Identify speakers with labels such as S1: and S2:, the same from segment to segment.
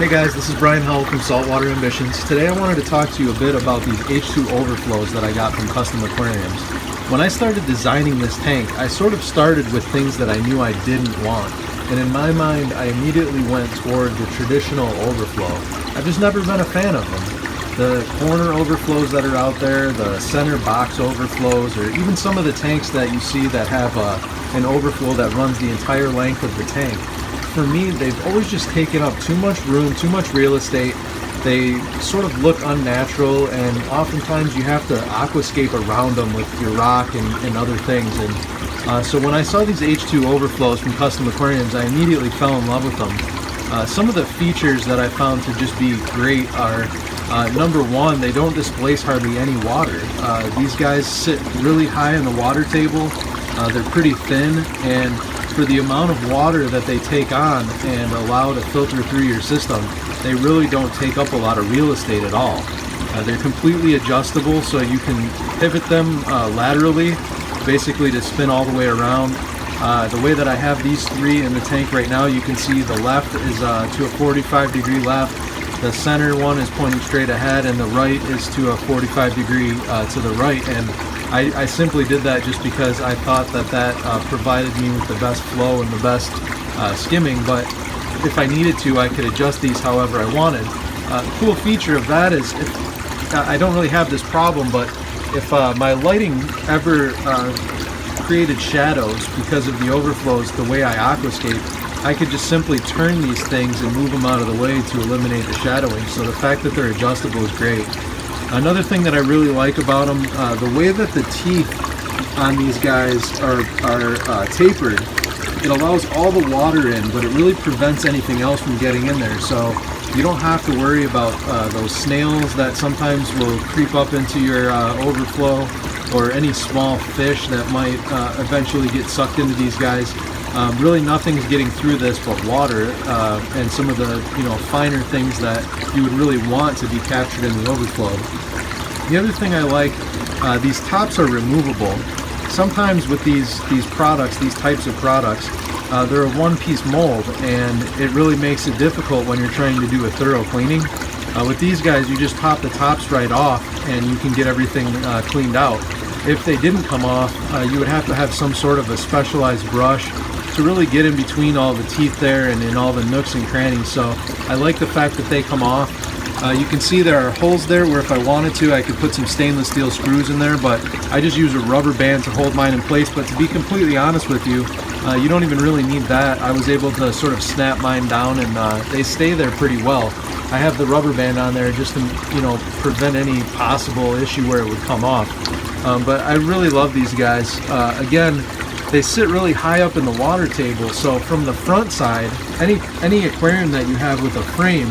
S1: Hey guys, this is Brian Howell from Saltwater Ambitions. Today I wanted to talk to you a bit about these H2Overflows that I got from Custom Aquariums. When I started designing this tank, I sort of started with things that I knew I didn't want. And in my mind, I immediately went toward the traditional overflow. I've just never been a fan of them. The corner overflows that are out there, the center box overflows, or even some of the tanks that you see that have an overflow that runs the entire length of the tank. For me, they've always just taken up too much room, too much real estate. They sort of look unnatural, and oftentimes you have to aquascape around them with your rock and other things. And so when I saw these H2 Overflows from Custom Aquariums, I immediately fell in love with them. Some of the features that I found to just be great are, number one, they don't displace hardly any water. These guys sit really high in the water table. They're pretty thin, and for the amount of water that they take on and allow to filter through your system, they really don't take up a lot of real estate at all. They're completely adjustable, so you can pivot them laterally, basically to spin all the way around. The way that I have these three in the tank right now, you can see the left is to a 45-degree left, the center one is pointing straight ahead, and the right is to a 45-degree to the right. And I simply did that just because I thought that provided me with the best flow and the best skimming, but if I needed to, I could adjust these however I wanted. The cool feature of that is, I don't really have this problem, but if my lighting ever created shadows because of the overflows, the way I aquascape, I could just simply turn these things and move them out of the way to eliminate the shadowing. So the fact that they're adjustable is great. Another thing that I really like about them, the way that the teeth on these guys are tapered, it allows all the water in, but it really prevents anything else from getting in there. So you don't have to worry about those snails that sometimes will creep up into your overflow, or any small fish that might eventually get sucked into these guys. Really nothing's getting through this but water and some of the finer things that you would really want to be captured in the overflow. The other thing I like, these tops are removable. Sometimes with these products, these types of products, they're a one-piece mold, and it really makes it difficult when you're trying to do a thorough cleaning. With these guys, you just pop the tops right off and you can get everything cleaned out. If they didn't come off, you would have to have some sort of a specialized brush to really get in between all the teeth there and in all the nooks and crannies. So I like the fact that they come off. You can see there are holes there where if I wanted to, I could put some stainless steel screws in there, but I just use a rubber band to hold mine in place. But to be completely honest with you, you don't even really need that. I was able to sort of snap mine down, and they stay there pretty well. I have the rubber band on there just to prevent any possible issue where it would come off. But I really love these guys. Again, they sit really high up in the water table, so from the front side, any aquarium that you have with a frame,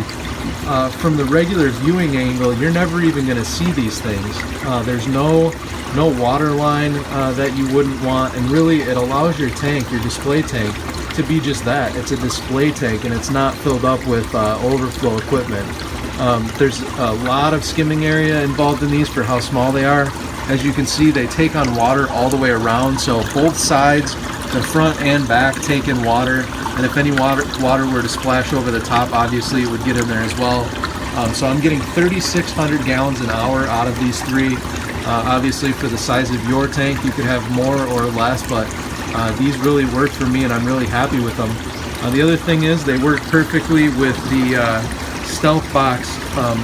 S1: from the regular viewing angle, you're never even going to see these things. There's no water line that you wouldn't want, and really it allows your tank, your display tank, to be just that. It's a display tank, and it's not filled up with overflow equipment. There's a lot of skimming area involved in these for how small they are. As you can see, they take on water all the way around, so both sides, the front and back, take in water, and if any water were to splash over the top, obviously it would get in there as well. So I'm getting 3,600 gallons an hour out of these three. Obviously for the size of your tank, you could have more or less, but these really work for me, and I'm really happy with them. The other thing is they work perfectly with the Stealth Box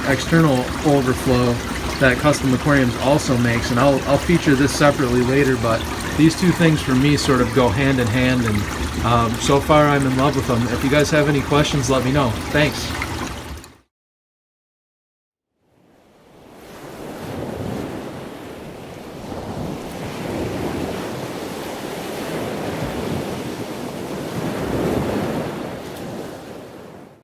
S1: external overflow that Custom Aquariums also makes, and I'll feature this separately later, but these two things for me sort of go hand in hand, and so far I'm in love with them. If you guys have any questions, let me know. Thanks.